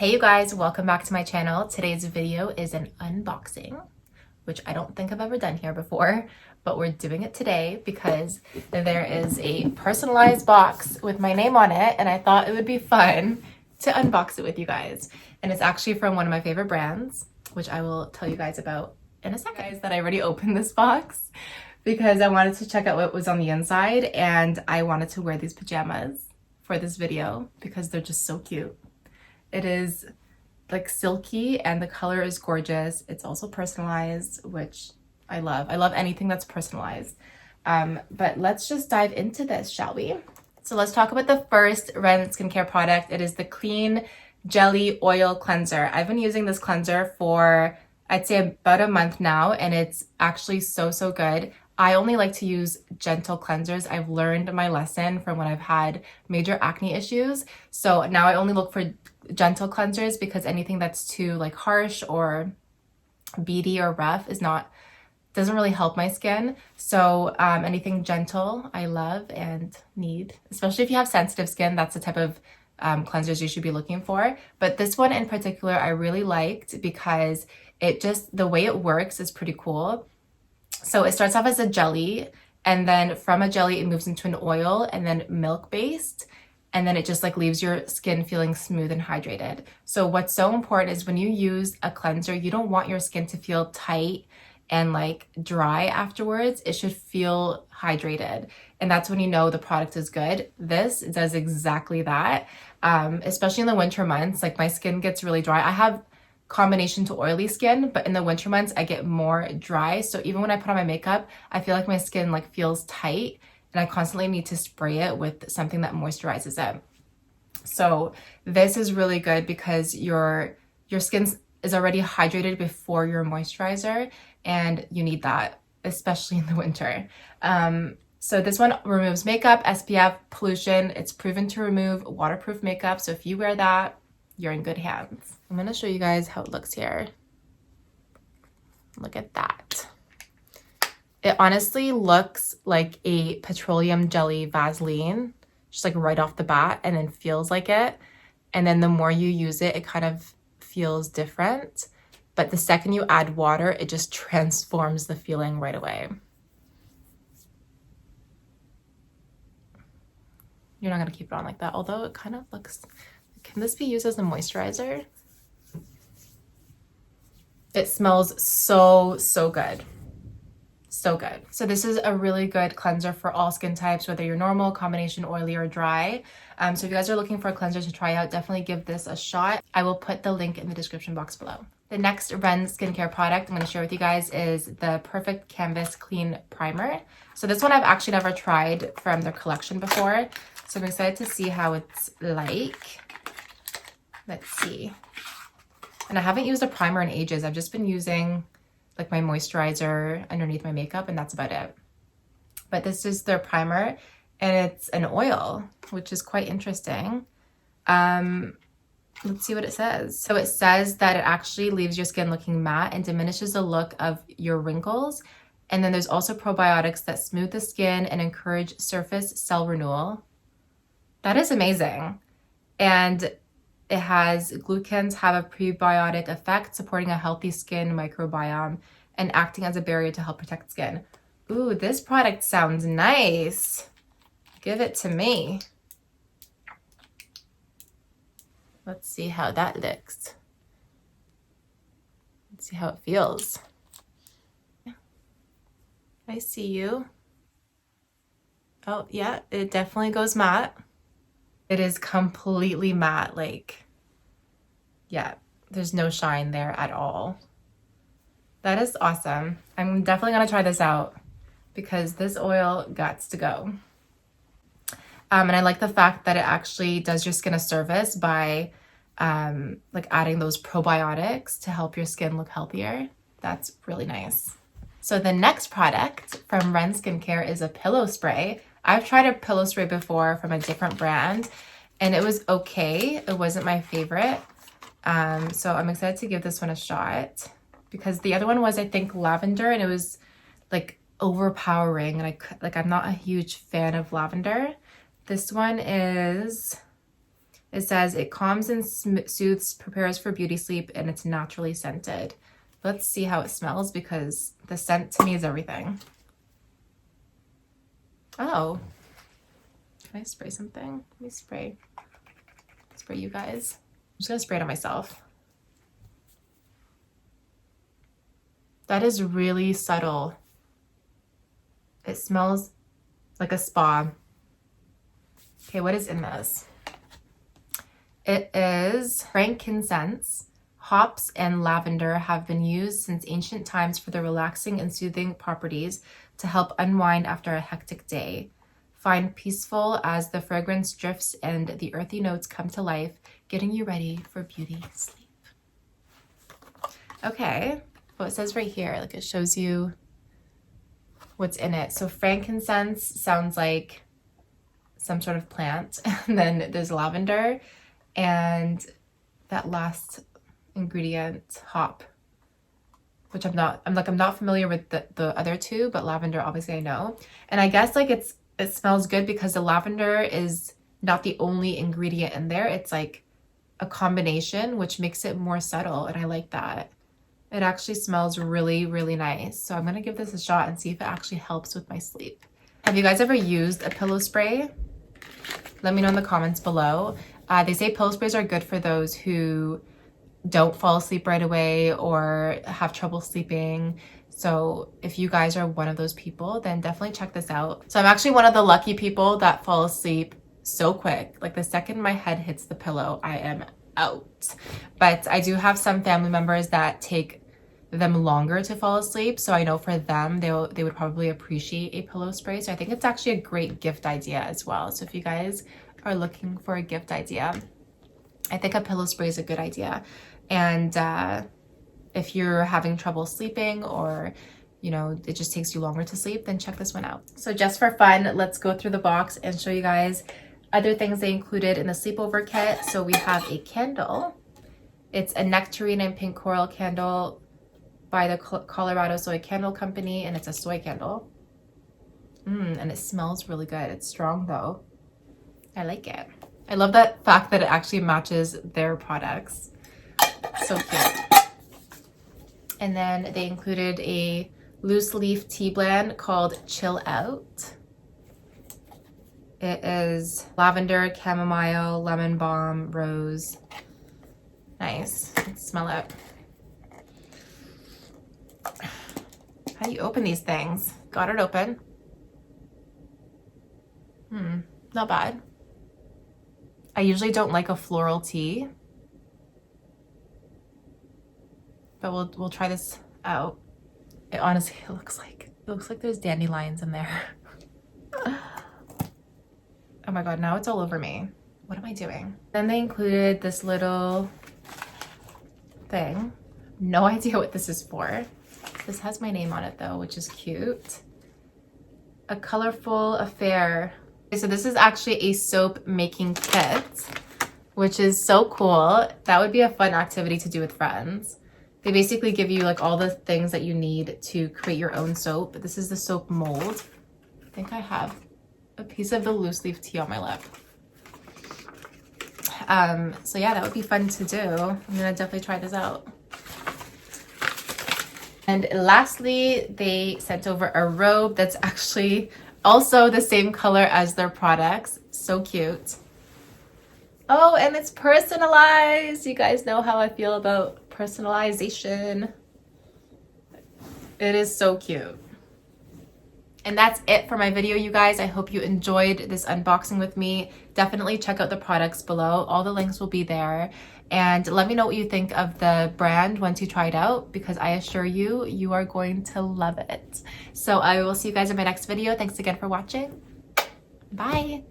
Hey you guys, welcome back to my channel. Today's video is an unboxing, which I don't think I've ever done here before, but we're doing it today because there is a personalized box with my name on it, and I thought it would be fun to unbox it with you guys. And it's actually from one of my favorite brands, which I will tell you guys about in a second. Guys, that I already opened this box because I wanted to check out what was on the inside, and I wanted to wear these pajamas for this video because they're just so cute. It is like silky and the color is gorgeous. It's also personalized, which I love. I love anything that's personalized. But let's just dive into this, shall we? So let's talk about the first Ren Skincare product. It is the Clean Jelly Oil Cleanser. I've been using this cleanser for, I'd say, about a month now, and it's actually so good. I only like to use gentle cleansers. I've learned my lesson from when I've had major acne issues. So now I only look for gentle cleansers because anything that's too like harsh or beady or rough doesn't really help my skin. So anything gentle I love and need, especially if you have sensitive skin. That's the type of cleansers you should be looking for. But this one in particular I really liked because the way it works is pretty cool. So it starts off as a jelly, and then from a jelly it moves into an oil and then milk based, and then it just like leaves your skin feeling smooth and hydrated. So what's so important is when you use a cleanser, you don't want your skin to feel tight and like dry afterwards. It should feel hydrated, and that's when you know the product is good. This does exactly that. Especially in the winter months, like my skin gets really dry. I have combination to oily skin, but in the winter months I get more dry. So even when I put on my makeup, I feel like my skin like feels tight, and I constantly need to spray it with something that moisturizes it. So this is really good because your skin is already hydrated before your moisturizer, and you need that, especially in the winter. So this one removes makeup, SPF, pollution. It's proven to remove waterproof makeup. So if you wear that, you're in good hands. I'm gonna show you guys how it looks here. Look at that. It honestly looks like a petroleum jelly Vaseline, just like right off the bat, and then feels like it. And then the more you use it, it kind of feels different. But the second you add water, it just transforms the feeling right away. You're not gonna keep it on like that, although it kind of looks, can this be used as a moisturizer? It smells so good. So good. So this is a really good cleanser for all skin types, whether you're normal, combination, oily, or dry. So if you guys are looking for a cleanser to try out, definitely give this a shot. I will put the link in the description box below. The next Ren Skincare product I'm going to share with you guys is the Perfect Canvas Clean Primer. So this one I've actually never tried from their collection before, so I'm excited to see how it's like. Let's see. And I haven't used a primer in ages. I've just been using like my moisturizer underneath my makeup, and that's about it. But this is their primer, and it's an oil, which is quite interesting. Let's see what it says. So it says that it actually leaves your skin looking matte and diminishes the look of your wrinkles. And then there's also probiotics that smooth the skin and encourage surface cell renewal. That is amazing. And it has glucans have a prebiotic effect, supporting a healthy skin microbiome and acting as a barrier to help protect skin. Ooh, this product sounds nice. Give it to me. Let's see how that looks. Let's see how it feels. I see you. Oh, yeah, it definitely goes matte. It is completely matte, like, yeah, there's no shine there at all. That is awesome. I'm definitely gonna try this out because this oil gots to go. And I like the fact that it actually does your skin a service by like adding those probiotics to help your skin look healthier. That's really nice. So the next product from Ren Skincare is a pillow spray. I've tried a pillow spray before from a different brand, and it was okay. It wasn't my favorite. So I'm excited to give this one a shot because the other one was, I think, lavender, and it was like overpowering, and I'm not a huge fan of lavender. This one is It says it calms and soothes, prepares for beauty sleep, and it's naturally scented. Let's see how it smells because the scent to me is everything. Oh, can I spray something? Let me spray you guys. I'm just gonna spray it on myself. That is really subtle. It smells like a spa. Okay, what is in this? It is frankincense. Hops and lavender have been used since ancient times for their relaxing and soothing properties to help unwind after a hectic day. Find peaceful as the fragrance drifts and the earthy notes come to life, getting you ready for beauty sleep. Okay, well, it says right here, like it shows you what's in it. So frankincense sounds like some sort of plant, and then there's lavender, and that last ingredient, hop, which I'm not familiar with the other two, but lavender obviously I know. And I guess like it smells good because the lavender is not the only ingredient in there. It's like a combination, which makes it more subtle, and I like that. It actually smells really, really nice. So I'm gonna give this a shot and see if it actually helps with my sleep. Have you guys ever used a pillow spray? Let me know in the comments below. They say pillow sprays are good for those who don't fall asleep right away or have trouble sleeping. So if you guys are one of those people, then definitely check this out. So I'm actually one of the lucky people that fall asleep so quick. Like the second my head hits the pillow, I am out. But I do have some family members that take them longer to fall asleep. So I know for them, they would probably appreciate a pillow spray. So I think it's actually a great gift idea as well. So if you guys are looking for a gift idea, I think a pillow spray is a good idea. And if you're having trouble sleeping or, you know, it just takes you longer to sleep, then check this one out. So just for fun, let's go through the box and show you guys other things they included in the sleepover kit. So we have a candle. It's a nectarine and pink coral candle by the Colorado Soy Candle Company, and it's a soy candle. And it smells really good. It's strong though. I like it. I love that fact that it actually matches their products. So cute. And then they included a loose leaf tea blend called Chill Out. It is lavender, chamomile, lemon balm, rose. Nice. Let's smell it. How do you open these things? Got it open. Not bad. I usually don't like a floral tea, but we'll try this out. It honestly looks like there's dandelions in there. Oh my god, now it's all over me. What am I doing? Then they included this little thing. No idea what this is for. This has my name on it though, which is cute. A colorful affair. So this is actually a soap making kit, which is so cool. That would be a fun activity to do with friends. They basically give you like all the things that you need to create your own soap. This is the soap mold. I think I have a piece of the loose leaf tea on my lip. So yeah, that would be fun to do. I'm gonna definitely try this out. And lastly, they sent over a robe that's actually also the same color as their products. So cute. Oh, and it's personalized. You guys know how I feel about personalization. It is so cute. And that's it for my video, you guys. I hope you enjoyed this unboxing with me. Definitely check out the products below. All the links will be there. And let me know what you think of the brand once you try it out, because I assure you, you are going to love it. So I will see you guys in my next video. Thanks again for watching. Bye.